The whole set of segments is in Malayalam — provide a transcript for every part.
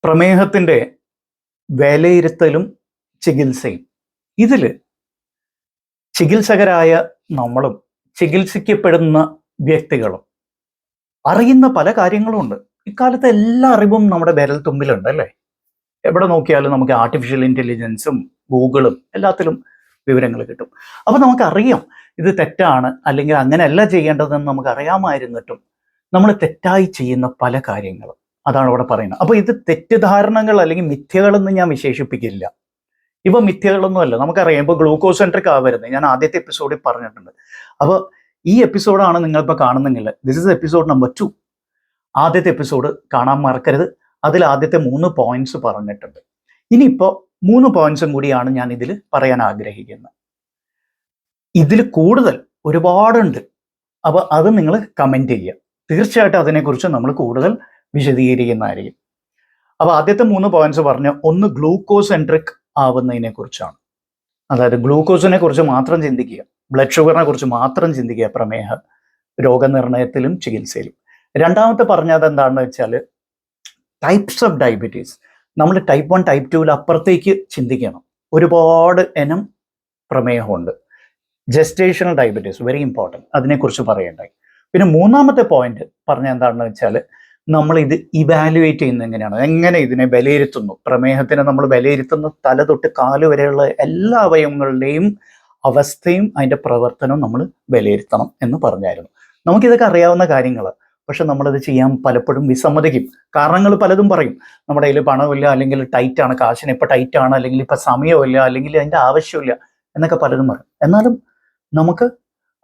പ്രമേഹത്തിന്റെ വിലയിരുത്തലും ചികിത്സയും. ഇതിൽ ചികിത്സകരായ നമ്മളും ചികിത്സിക്കപ്പെടുന്ന വ്യക്തികളും അറിയുന്ന പല കാര്യങ്ങളുമുണ്ട്. ഇക്കാലത്ത് എല്ലാ അറിവും നമ്മുടെ വിരൽ തുമ്പിലുണ്ട് അല്ലേ? എവിടെ നോക്കിയാലും നമുക്ക് ആർട്ടിഫിഷ്യൽ ഇന്റലിജൻസും ഗൂഗിളും എല്ലാത്തിലും വിവരങ്ങൾ കിട്ടും. അപ്പൊ നമുക്കറിയാം ഇത് തെറ്റാണ്, അല്ലെങ്കിൽ അങ്ങനെയല്ല ചെയ്യേണ്ടതെന്ന് നമുക്ക് അറിയാമായിരുന്നിട്ടും നമ്മൾ തെറ്റായി ചെയ്യുന്ന പല കാര്യങ്ങളും അതാണ് ഇവിടെ പറയുന്നത്. അപ്പൊ ഇത് തെറ്റിദ്ധാരണകൾ അല്ലെങ്കിൽ മിഥ്യകളെന്ന് ഞാൻ വിശേഷിപ്പിക്കില്ല. ഇവ മിഥ്യകളൊന്നും അല്ല. നമുക്കറിയാം ഇപ്പൊ ഗ്ലൂക്കോസെൻട്രിക് ആവരുത്, ഞാൻ ആദ്യത്തെ എപ്പിസോഡിൽ പറഞ്ഞിട്ടുണ്ട്. അപ്പൊ ഈ എപ്പിസോഡാണ് നിങ്ങളിപ്പോൾ കാണുന്നെങ്കിൽ ദിസ് ഇസ് എപ്പിസോഡ് നമ്പർ 2. ആദ്യത്തെ എപ്പിസോഡ് കാണാൻ മറക്കരുത്. അതിൽ ആദ്യത്തെ 3 പോയിന്റ്സ് പറഞ്ഞിട്ടുണ്ട്. ഇനിയിപ്പോൾ 3 പോയിന്റ്സും കൂടിയാണ് ഞാൻ ഇതിൽ പറയാൻ ആഗ്രഹിക്കുന്നത്. ഇതിൽ കൂടുതൽ ഒരുപാടുണ്ട്. അപ്പോൾ അത് നിങ്ങൾ കമൻറ്റ് ചെയ്യുക. തീർച്ചയായിട്ടും അതിനെക്കുറിച്ച് നമ്മൾ കൂടുതൽ വിശദീകരിക്കുന്നതായിരിക്കും. അപ്പോൾ ആദ്യത്തെ 3 പോയിന്റ്സ് പറഞ്ഞ ഒന്ന് ഗ്ലൂക്കോസെൻട്രിക് ആവുന്നതിനെ കുറിച്ചാണ്. അതായത് ഗ്ലൂക്കോസിനെ കുറിച്ച് മാത്രം ചിന്തിക്കുക, ബ്ലഡ് ഷുഗറിനെ കുറിച്ച് മാത്രം ചിന്തിക്കുക പ്രമേഹ രോഗനിർണയത്തിലും ചികിത്സയിലും. രണ്ടാമത്തെ പറഞ്ഞത് എന്താണെന്ന് വെച്ചാൽ ടൈപ്സ് ഓഫ് ഡയബറ്റീസ്. നമ്മൾ ടൈപ്പ് 1 ടൈപ്പ് 2 അപ്പുറത്തേക്ക് ചിന്തിക്കണം. ഒരുപാട് ഇനം പ്രമേഹമുണ്ട്. ജെസ്റ്റേഷണൽ ഡയബറ്റീസ് വെരി ഇമ്പോർട്ടൻറ്റ്, അതിനെക്കുറിച്ച് പറയണ്ടായി. പിന്നെ മൂന്നാമത്തെ പോയിന്റ് പറഞ്ഞ എന്താണെന്ന് വെച്ചാൽ നമ്മൾ ഇത് ഇവാലുവേറ്റ് ചെയ്യുന്നത് എങ്ങനെയാണ്, എങ്ങനെ ഇതിനെ വിലയിരുത്തുന്നു. പ്രമേഹത്തിനെ നമ്മൾ വിലയിരുത്തുന്ന തല തൊട്ട് കാല് വരെയുള്ള എല്ലാ അവയവങ്ങളുടെയും അവസ്ഥയും അതിൻ്റെ പ്രവർത്തനവും നമ്മൾ വിലയിരുത്തണം എന്ന് പറഞ്ഞായിരുന്നു. നമുക്കിതൊക്കെ അറിയാവുന്ന കാര്യങ്ങൾ, പക്ഷെ നമ്മളത് ചെയ്യാൻ പലപ്പോഴും വിസമ്മതിക്കും. കാരണങ്ങൾ പലതും പറയും. നമ്മുടെ കയ്യിൽ പണമില്ല, അല്ലെങ്കിൽ ടൈറ്റാണ്, കാശിന് ഇപ്പം ടൈറ്റാണ്, അല്ലെങ്കിൽ ഇപ്പം സമയമില്ല, അല്ലെങ്കിൽ അതിൻ്റെ ആവശ്യമില്ല എന്നൊക്കെ പലതും പറയും. എന്നാലും നമുക്ക്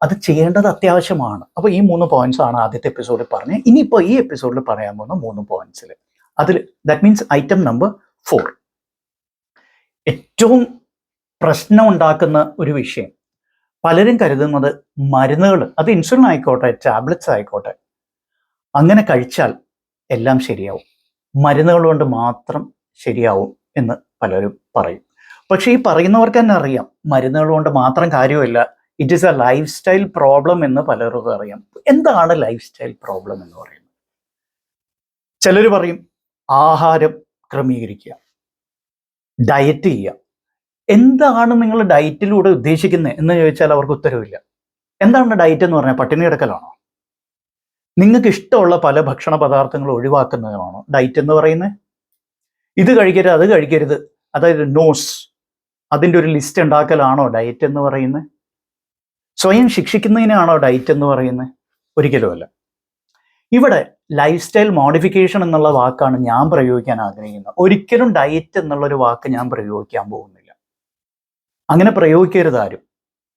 അത് ചെയ്യേണ്ടത് അത്യാവശ്യമാണ്. അപ്പോൾ ഈ 3 പോയിന്റ്സ് ആണ് ആദ്യത്തെ എപ്പിസോഡിൽ പറഞ്ഞത്. ഇനിയിപ്പോൾ ഈ എപ്പിസോഡിൽ പറയാൻ പോകുന്ന 3 പോയിന്റ്സിൽ അതിൽ ദാറ്റ് മീൻസ് ഐറ്റം നമ്പർ 4, ഏറ്റവും പ്രശ്നം ഉണ്ടാക്കുന്ന ഒരു വിഷയം. പലരും കരുതുന്നത് മരുന്നുകൾ, അത് ഇൻസുലിൻ ആയിക്കോട്ടെ ടാബ്ലറ്റ്സ് ആയിക്കോട്ടെ, അങ്ങനെ കഴിച്ചാൽ എല്ലാം ശരിയാവും, മരുന്നുകൾ കൊണ്ട് മാത്രം ശരിയാവും എന്ന് പലരും പറയും. പക്ഷെ ഈ പറയുന്നവർക്ക് തന്നെ അറിയാം മരുന്നുകൾ കൊണ്ട് മാത്രം കാര്യമില്ല. It is A life style problem എന്ന് പലർക്കും അറിയാം. എന്താണ് ലൈഫ് സ്റ്റൈൽ പ്രോബ്ലം എന്ന് പറയുന്നത്? ചിലർ പറയും ആഹാരം ക്രമീകരിക്കുക, ഡയറ്റ് ചെയ്യുക. എന്താണ് നിങ്ങൾ ഡയറ്റിലൂടെ ഉദ്ദേശിക്കുന്നത് എന്ന് ചോദിച്ചാൽ അവർക്ക് ഉത്തരവില്ല. എന്താണ് ഡയറ്റ് എന്ന് പറഞ്ഞാൽ പട്ടിണി കിടക്കലാണോ? നിങ്ങൾക്ക് ഇഷ്ടമുള്ള പല ഭക്ഷണ പദാർത്ഥങ്ങൾ ഒഴിവാക്കുന്നതാണോ ഡയറ്റ് എന്ന് പറയുന്നത്? ഇത് കഴിക്കരുത് അത് കഴിക്കരുത്, അതായത് നോസ്, അതിൻ്റെ ഒരു ലിസ്റ്റ് ഉണ്ടാക്കലാണോ ഡയറ്റ് എന്ന് പറയുന്നത്? സ്വയം ശിക്ഷിക്കുന്നതിനാണോ ഡയറ്റ് എന്ന് പറയുന്നത്? ഒരിക്കലുമല്ല. ഇവിടെ ലൈഫ് സ്റ്റൈൽ മോഡിഫിക്കേഷൻ എന്നുള്ള വാക്കാണ് ഞാൻ പ്രയോഗിക്കാൻ ആഗ്രഹിക്കുന്നത്. ഒരിക്കലും ഡയറ്റ് എന്നുള്ളൊരു വാക്ക് ഞാൻ പ്രയോഗിക്കാൻ പോകുന്നില്ല. അങ്ങനെ പ്രയോഗിക്കരുത് ആരും.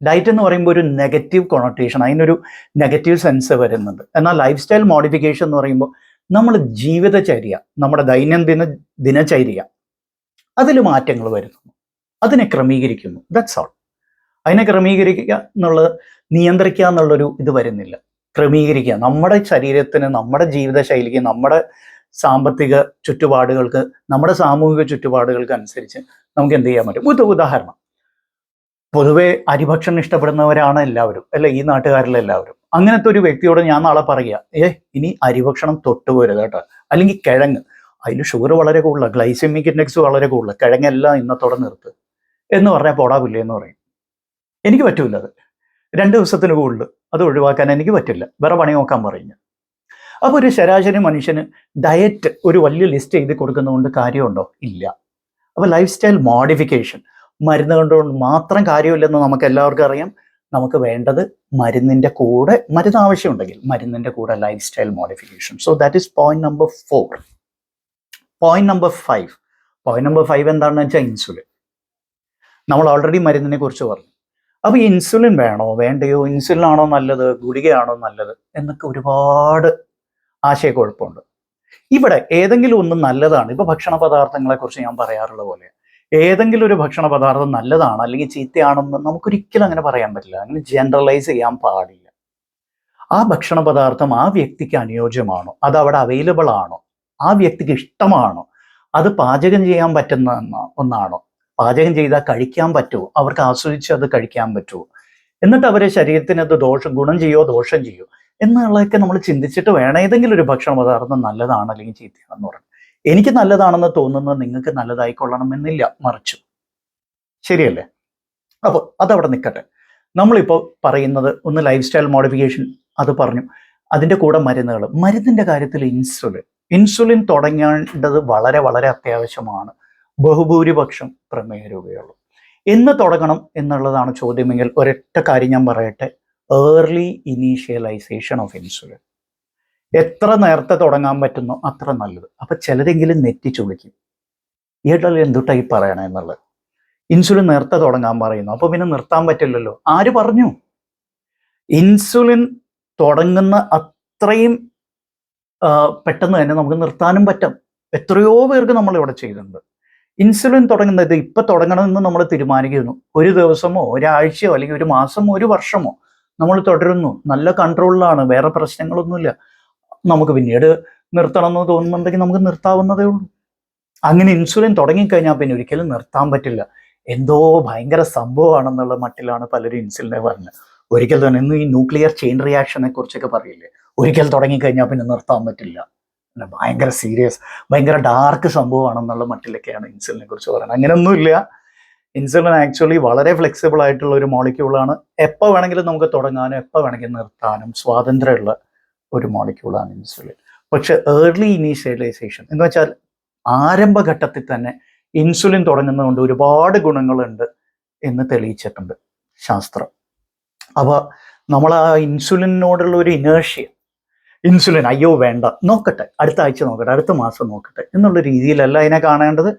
ഡയറ്റ് എന്ന് പറയുമ്പോൾ ഒരു നെഗറ്റീവ് കൊണോട്ടേഷൻ, അതിനൊരു നെഗറ്റീവ് സെൻസ് വരുന്നുണ്ട്. എന്നാൽ ലൈഫ് സ്റ്റൈൽ മോഡിഫിക്കേഷൻ എന്ന് പറയുമ്പോൾ നമ്മൾ ജീവിതചര്യ, നമ്മുടെ ദൈനംദിന ദിനചര്യ, അതിൽ മാറ്റങ്ങൾ വരുത്തുന്നു, അതിനെ ക്രമീകരിക്കുന്നു. That's all. അതിനെ ക്രമീകരിക്കുക എന്നുള്ളത്, നിയന്ത്രിക്കുക എന്നുള്ളൊരു ഇത് വരുന്നില്ല. ക്രമീകരിക്കുക നമ്മുടെ ശരീരത്തിന്, നമ്മുടെ ജീവിതശൈലിക്ക്, നമ്മുടെ സാമ്പത്തിക ചുറ്റുപാടുകൾക്ക്, നമ്മുടെ സാമൂഹിക ചുറ്റുപാടുകൾക്ക് അനുസരിച്ച് നമുക്ക് എന്ത് ചെയ്യാൻ പറ്റും. ഉദാഹരണം, പൊതുവെ അരിഭക്ഷണം ഇഷ്ടപ്പെടുന്നവരാണ് എല്ലാവരും അല്ലെ, ഈ നാട്ടുകാരിലെല്ലാവരും. അങ്ങനത്തെ ഒരു വ്യക്തിയോട് ഞാൻ നാളെ പറയുക, ഇനി അരിഭക്ഷണം തൊട്ടുപോരുത് കേട്ടോ, അല്ലെങ്കിൽ കിഴങ്ങ്, അതിൽ ഷുഗർ വളരെ കൂടുതലാണ്, ഗ്ലൈസെമിക് ഇൻഡെക്സ് വളരെ കൂടുതലാണ്, കിഴങ്ങെല്ലാം ഇന്നത്തോടെ നിർത്ത് എന്ന് പറഞ്ഞാൽ പോടാവില്ലേ എന്ന് പറയും. എനിക്ക് പറ്റൂല. അത് 2 ദിവസത്തിന് കൂടുതൽ അത് ഒഴിവാക്കാൻ എനിക്ക് പറ്റില്ല, വേറെ പണി നോക്കാൻ പറയും. അപ്പോൾ ഒരു ശരാശരി മനുഷ്യന് ഡയറ്റ് ഒരു വലിയ ലിസ്റ്റ് എഴുതി കൊടുക്കുന്നതുകൊണ്ട് കാര്യമുണ്ടോ? ഇല്ല. അപ്പോൾ ലൈഫ് സ്റ്റൈൽ മോഡിഫിക്കേഷൻ, മരുന്ന് കൊണ്ടുകൊണ്ട് മാത്രം കാര്യമില്ലെന്ന് നമുക്ക് എല്ലാവർക്കും അറിയാം. നമുക്ക് വേണ്ടത് മരുന്നിൻ്റെ കൂടെ, മരുന്ന് ആവശ്യമുണ്ടെങ്കിൽ മരുന്നിൻ്റെ കൂടെ life style modification. So that is point number 4. Point number 5. Point number 5 എന്താണെന്ന് വെച്ചാൽ ഇൻസുലിൻ. നമ്മൾ ഓൾറെഡി മരുന്നിനെ കുറിച്ച് പറഞ്ഞു. അപ്പോൾ ഇൻസുലിൻ വേണോ വേണ്ടയോ, ഇൻസുലിൻ ആണോ നല്ലത്, ഗുളികയാണോ നല്ലത് എന്നൊക്കെ ഒരുപാട് ആശയക്കുഴപ്പമുണ്ട്. ഇവിടെ ഏതെങ്കിലും ഒന്ന് നല്ലതാണ്. ഇപ്പോൾ ഭക്ഷണ പദാർത്ഥങ്ങളെക്കുറിച്ച് ഞാൻ പറയാറുള്ള പോലെ ഏതെങ്കിലും ഒരു ഭക്ഷണ പദാർത്ഥം നല്ലതാണ് അല്ലെങ്കിൽ ചീത്തയാണെന്ന് നമുക്കൊരിക്കലും അങ്ങനെ പറയാൻ പറ്റില്ല. അങ്ങനെ ജനറലൈസ് ചെയ്യാൻ പാടില്ല. ആ ഭക്ഷണ പദാർത്ഥം ആ വ്യക്തിക്ക് അനുയോജ്യമാണോ, അത് അവിടെ അവൈലബിൾ ആണോ, ആ വ്യക്തിക്ക് ഇഷ്ടമാണോ, അത് പാചകം ചെയ്യാൻ പറ്റുന്ന ഒന്നാണോ, പാചകം ചെയ്താൽ കഴിക്കാൻ പറ്റുമോ, അവർക്ക് ആസ്വദിച്ച് അത് കഴിക്കാൻ പറ്റുമോ, എന്നിട്ട് അവരെ ശരീരത്തിന് അത് ഗുണം ചെയ്യോ ദോഷം ചെയ്യോ എന്നുള്ളതൊക്കെ നമ്മൾ ചിന്തിച്ചിട്ട് വേണം ഏതെങ്കിലും ഒരു ഭക്ഷണ പദാർത്ഥം നല്ലതാണ് അല്ലെങ്കിൽ ചീത്തയാണെന്ന് പറയാം. എനിക്ക് നല്ലതാണെന്ന് തോന്നുന്നത് നിങ്ങൾക്ക് നല്ലതായിക്കൊള്ളണമെന്നില്ല, മറിച്ചു. ശരിയല്ലേ? അപ്പോൾ അതവിടെ നിൽക്കട്ടെ. നമ്മളിപ്പോൾ പറയുന്നത് ഒന്ന് ലൈഫ് സ്റ്റൈൽ മോഡിഫിക്കേഷൻ, അത് പറഞ്ഞു. അതിൻ്റെ കൂടെ മരുന്നുകൾ. മരുന്നിൻ്റെ കാര്യത്തിൽ ഇൻസുലിൻ തുടങ്ങേണ്ടത് വളരെ വളരെ അത്യാവശ്യമാണ്. ബഹുഭൂരിപക്ഷം പ്രമേഹ രോഗികളും എന്ന് തുടങ്ങണം എന്നുള്ളതാണ് ചോദ്യമെങ്കിൽ ഒരൊറ്റ കാര്യം ഞാൻ പറയട്ടെ: ഏർലി ഇനീഷ്യലൈസേഷൻ ഓഫ് ഇൻസുലിൻ. എത്ര നേരത്തെ തുടങ്ങാൻ പറ്റുന്നോ അത്ര നല്ലത്. അപ്പൊ ചിലരെങ്കിലും നെറ്റിച്ചുളിക്കും, ഈയിടെ എന്തുട്ടായി പറയണേ എന്നുള്ളത്. ഇൻസുലിൻ നേരത്തെ തുടങ്ങാൻ പറയുന്നു, അപ്പൊ പിന്നെ നിർത്താൻ പറ്റില്ലല്ലോ. ആര് പറഞ്ഞു? ഇൻസുലിൻ തുടങ്ങുന്ന അത്രയും പെട്ടെന്ന് തന്നെ നമുക്ക് നിർത്താനും പറ്റും. എത്രയോ പേർക്ക് നമ്മൾ ഇവിടെ ചെയ്തിട്ടുണ്ട്. ഇൻസുലിൻ തുടങ്ങുന്നത് ഇപ്പൊ തുടങ്ങണമെന്ന് നമ്മൾ തീരുമാനിക്കുന്നു. ഒരു ദിവസമോ ഒരാഴ്ചയോ അല്ലെങ്കിൽ ഒരു മാസമോ ഒരു വർഷമോ നമ്മൾ തുടരുന്നു. നല്ല കൺട്രോളിലാണ്, വേറെ പ്രശ്നങ്ങളൊന്നുമില്ല. നമുക്ക് പിന്നീട് നിർത്തണം എന്ന് തോന്നുന്നുണ്ടെങ്കിൽ നമുക്ക് നിർത്താവുന്നതേ ഉള്ളൂ. അങ്ങനെ ഇൻസുലിൻ തുടങ്ങിക്കഴിഞ്ഞാൽ പിന്നെ ഒരിക്കലും നിർത്താൻ പറ്റില്ല. എന്തോ ഭയങ്കര സംഭവമാണെന്നുള്ള മട്ടിലാണ് പലരും ഇൻസുലിനെ പറഞ്ഞത്. ഒരിക്കൽ തന്നെ ഇന്ന് ഈ ന്യൂക്ലിയർ ചെയിൻ റിയാക്ഷനെ കുറിച്ചൊക്കെ പറയില്ലേ, ഒരിക്കൽ തുടങ്ങിക്കഴിഞ്ഞാൽ പിന്നെ നിർത്താൻ പറ്റില്ല, ഭയങ്കര സീരിയസ്, ഭയങ്കര ഡാർക്ക് സംഭവമാണെന്നുള്ള മട്ടിലൊക്കെയാണ് ഇൻസുലിനെ കുറിച്ച് പറയുന്നത്. അങ്ങനെയൊന്നുമില്ല. ഇൻസുലിൻ ആക്ച്വലി വളരെ ഫ്ലെക്സിബിൾ ആയിട്ടുള്ള ഒരു മോളിക്യൂളാണ്. എപ്പോൾ വേണമെങ്കിലും നമുക്ക് തുടങ്ങാനും എപ്പോൾ വേണമെങ്കിലും നിർത്താനും സ്വാതന്ത്ര്യമുള്ള ഒരു മോളിക്യൂളാണ് ഇൻസുലിൻ. പക്ഷെ ഏർലി ഇനീഷ്യലൈസേഷൻ എന്ന് വെച്ചാൽ ആരംഭഘട്ടത്തിൽ തന്നെ ഇൻസുലിൻ തുടങ്ങുന്നതുകൊണ്ട് ഒരുപാട് ഗുണങ്ങളുണ്ട് എന്ന് തെളിയിച്ചിട്ടുണ്ട് ശാസ്ത്രം. അപ്പോൾ നമ്മൾ ആ ഇൻസുലിനോടുള്ള ഒരു ഇനേർഷ്യ, ഇൻസുലിൻ അയ്യോ വേണ്ട, നോക്കട്ടെ, അടുത്ത ആഴ്ച നോക്കട്ടെ, അടുത്ത മാസം നോക്കട്ടെ എന്നുള്ള രീതിയിലല്ല അതിനെ കാണേണ്ടത്.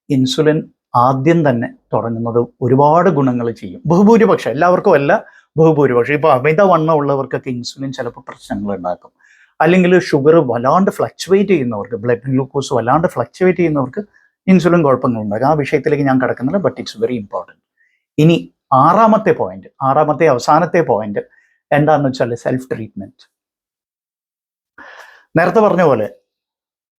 ഇൻസുലിൻ ആദ്യം തന്നെ തുടങ്ങുന്നത് ഒരുപാട് ഗുണങ്ങൾ ചെയ്യും. ബഹുഭൂരിപക്ഷം, എല്ലാവർക്കും അല്ല, ബഹുഭൂരിപക്ഷം. ഇപ്പോൾ അമിതവണ്ണം ഉള്ളവർക്കൊക്കെ ഇൻസുലിൻ ചിലപ്പോൾ പ്രശ്നങ്ങൾ ഉണ്ടാക്കും. അല്ലെങ്കിൽ ഷുഗർ വല്ലാണ്ട് ഫ്ലക്ച്വേറ്റ് ചെയ്യുന്നവർക്ക്, ബ്ലഡ് ഗ്ലൂക്കോസ് വല്ലാണ്ട് ഫ്ലക്ച്വേറ്റ് ചെയ്യുന്നവർക്ക് ഇൻസുലിൻ കുഴപ്പങ്ങളുണ്ടാകും. ആ വിഷയത്തിലേക്ക് ഞാൻ കിടക്കുന്നില്ല, ബട്ട് ഇറ്റ്സ് വെരി ഇമ്പോർട്ടൻറ്റ്. ഇനി ആറാമത്തെ അവസാനത്തെ പോയിന്റ് എന്താണെന്ന് വെച്ചാൽ സെൽഫ് ട്രീറ്റ്മെന്റ്. നേരത്തെ പറഞ്ഞ പോലെ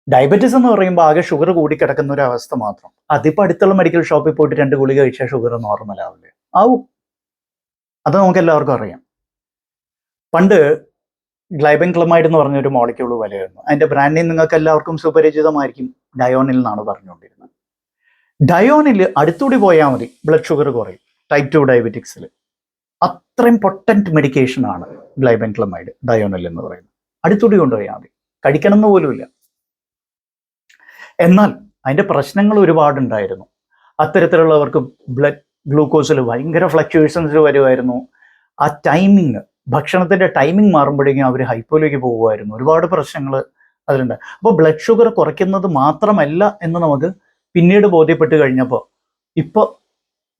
ഡയബറ്റീസ് എന്ന് പറയുമ്പോൾ ആകെ ഷുഗർ കൂടിക്കിടക്കുന്ന ഒരു അവസ്ഥ മാത്രം. അതിപ്പോൾ അടുത്തുള്ള മെഡിക്കൽ ഷോപ്പിൽ പോയിട്ട് 2 ഗുളിക കഴിച്ചാൽ ഷുഗർ നോർമൽ ആവില്ലേ? ആവും. അത് നമുക്ക് എല്ലാവർക്കും അറിയാം. പണ്ട് ഗ്ലൈബൻക്ലമൈഡ് എന്ന് പറഞ്ഞൊരു മോളിക്യൂൾ വിലയായിരുന്നു. അതിന്റെ ബ്രാൻഡ് നെയിം നിങ്ങൾക്ക് എല്ലാവർക്കും സുപരിചിതമായിരിക്കും. ഡയോണിൽ എന്നാണ് പറഞ്ഞുകൊണ്ടിരുന്നത്. ഡയോണിൽ അടുത്തൂടി പോയാൽ മതി, ബ്ലഡ് ഷുഗർ കുറയും. ടൈപ്പ് 2 ഡയബറ്റിക്സിൽ അത്രയും പൊട്ടൻറ്റ് മെഡിക്കേഷൻ ആണ് ഗ്ലൈബൻക്ലമൈഡ്, ഡയോണിൽ എന്ന് പറയുന്നത്. അടുത്തൂടി കൊണ്ടുപോയാൽ മതി, കഴിക്കണമെന്ന് പോലുമില്ല. എന്നാൽ അതിന്റെ പ്രശ്നങ്ങൾ ഒരുപാടുണ്ടായിരുന്നു. അത്തരത്തിലുള്ളവർക്ക് ബ്ലഡ് ഗ്ലൂക്കോസിൽ ഭയങ്കര ഫ്ലക്ച്വേഷൻസ് വരുമായിരുന്നു. ആ ടൈമിങ്, ഭക്ഷണത്തിന്റെ ടൈമിംഗ് മാറുമ്പോഴേക്കും അവർ ഹൈപ്പോയിലേക്ക് പോകുമായിരുന്നു. ഒരുപാട് പ്രശ്നങ്ങൾ അതിലുണ്ട്. അപ്പോൾ ബ്ലഡ് ഷുഗർ കുറയ്ക്കുന്നത് മാത്രമല്ല എന്ന് നമുക്ക് പിന്നീട് ബോധ്യപ്പെട്ട് കഴിഞ്ഞപ്പോൾ ഇപ്പോൾ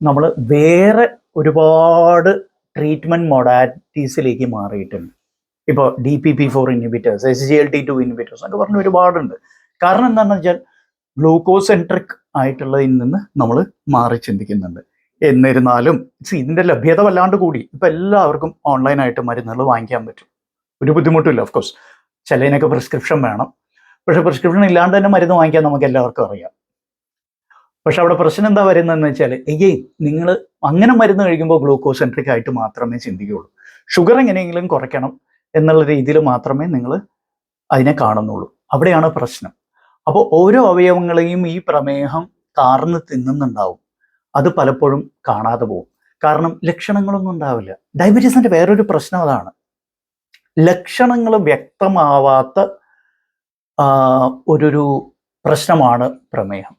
നമ്മൾ വേറെ ഒരുപാട് ട്രീറ്റ്മെന്റ് മൊഡാലിറ്റീസിലേക്ക് മാറിയിട്ടുണ്ട്. ഇപ്പോൾ DPP-4 ഇൻഹിബിറ്റേഴ്സ്, SGLT2 ഇൻഹിബിറ്റേഴ്സ് ഒക്കെ പറഞ്ഞ് ഒരുപാടുണ്ട്. കാരണം എന്താണെന്ന് വെച്ചാൽ ഗ്ലൂക്കോസ് സെൻട്രിക് ആയിട്ടുള്ളതിൽ നിന്ന് നമ്മൾ മാറി ചിന്തിക്കുന്നുണ്ട്. എന്നിരുന്നാലും ഇതിന്റെ ലഭ്യത വല്ലാണ്ട് കൂടി. ഇപ്പം എല്ലാവർക്കും ഓൺലൈനായിട്ട് മരുന്നുകൾ വാങ്ങിക്കാൻ പറ്റും, ഒരു ബുദ്ധിമുട്ടില്ല. ഓഫ് കോഴ്സ് ചിലതിനൊക്കെ പ്രിസ്ക്രിപ്ഷൻ വേണം, പക്ഷെ പ്രിസ്ക്രിപ്ഷൻ ഇല്ലാണ്ട് തന്നെ മരുന്ന് വാങ്ങിക്കാൻ നമുക്ക് എല്ലാവർക്കും അറിയാം. പക്ഷെ അവിടെ പ്രശ്നം എന്താ വരുന്നതെന്ന് വെച്ചാൽ, നിങ്ങൾ അങ്ങനെ മരുന്ന് കഴിക്കുമ്പോൾ ഗ്ലൂക്കോസ് സെൻട്രിക് ആയിട്ട് മാത്രമേ ചിന്തിക്കുകയുള്ളൂ. ഷുഗർ എങ്ങനെയെങ്കിലും കുറയ്ക്കണം എന്നുള്ള രീതിയിൽ മാത്രമേ നിങ്ങൾ അതിനെ കാണുന്നുള്ളൂ. അവിടെയാണ് പ്രശ്നം. അപ്പോൾ ഓരോ അവയവങ്ങളെയും ഈ പ്രമേഹം കാർന്ന് തിന്നുന്നുണ്ടാവും. അത് പലപ്പോഴും കാണാതെ പോകും. കാരണം ലക്ഷണങ്ങളൊന്നും ഉണ്ടാവില്ല. ഡയബറ്റീസിന്റെ വേറൊരു പ്രശ്നം അതാണ്, ലക്ഷണങ്ങൾ വ്യക്തമാവാത്ത ഒരു പ്രശ്നമാണ് പ്രമേഹം.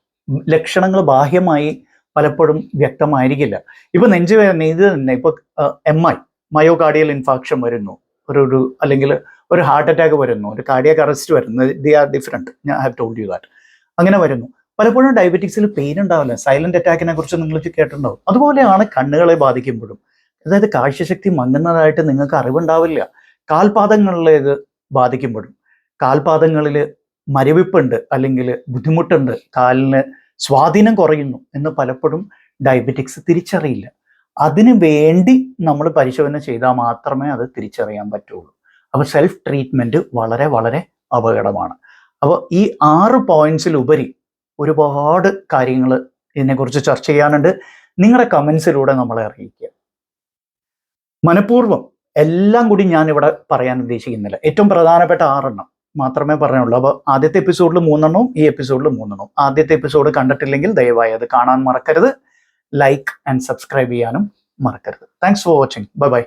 ലക്ഷണങ്ങൾ ബാഹ്യമായി പലപ്പോഴും വ്യക്തമായിരിക്കില്ല. ഇപ്പൊ നെഞ്ചുവേദന ഇത് തന്നെ, ഇപ്പൊ മയോകാർഡിയൽ ഇൻഫാക്ഷൻ വരുന്നു, അല്ലെങ്കിൽ ഒരു ഹാർട്ട് അറ്റാക്ക് വരുന്നു, ഒരു കാർഡിയാക് അറസ്റ്റ് വരുന്നു. ദി ആർ ഡിഫറെന്റ്, ഞാൻ ഹാവ് ടോൾഡ് യു ദാറ്റ്. അങ്ങനെ വരുന്നു. പലപ്പോഴും ഡയബറ്റിക്സിൽ പെയിൻ ഉണ്ടാവില്ല. സൈലന്റ് അറ്റാക്കിനെ കുറിച്ച് നിങ്ങൾ കേട്ടിട്ടുണ്ടാവും. അതുപോലെയാണ് കണ്ണുകളെ ബാധിക്കുമ്പോഴും. അതായത് കാഴ്ചശക്തി മങ്ങുന്നതായിട്ട് നിങ്ങൾക്ക് അറിവുണ്ടാവില്ല. കാൽപാദങ്ങളിലേക്ക് ബാധിക്കുമ്പോഴും, കാൽപാദങ്ങളിൽ മരവിപ്പുണ്ട് അല്ലെങ്കിൽ ബുദ്ധിമുട്ടുണ്ട്, കാലിന് സ്വാധീനം കുറയുന്നു എന്ന് പലപ്പോഴും ഡയബറ്റിക്സ് തിരിച്ചറിയില്ല. അതിനു വേണ്ടി നമ്മൾ പരിശോധന ചെയ്താൽ മാത്രമേ അത് തിരിച്ചറിയാൻ പറ്റുള്ളൂ. അപ്പോൾ സെൽഫ് ട്രീറ്റ്മെന്റ് വളരെ വളരെ അപകടമാണ്. അപ്പോൾ ഈ 6 പോയിന്റ്സിലുപരി ഒരുപാട് കാര്യങ്ങൾ ഇതിനെക്കുറിച്ച് ചർച്ച ചെയ്യാനുണ്ട്. നിങ്ങളുടെ കമൻസിലൂടെ നമ്മളെ അറിയിക്കുക. മനഃപൂർവ്വം എല്ലാം കൂടി ഞാൻ ഇവിടെ പറയാൻ ഉദ്ദേശിക്കുന്നില്ല. ഏറ്റവും പ്രധാനപ്പെട്ട 6 എണ്ണം മാത്രമേ പറഞ്ഞുള്ളൂ. അപ്പോൾ ആദ്യത്തെ എപ്പിസോഡിൽ 3 ഈ എപ്പിസോഡിൽ 3 ആദ്യത്തെ എപ്പിസോഡ് കണ്ടിട്ടില്ലെങ്കിൽ ദയവായി അത് കാണാൻ മറക്കരുത്. ലൈക്ക് ആൻഡ് സബ്സ്ക്രൈബ് ചെയ്യാനും മറക്കരുത്. Thanks for watching. Bye bye.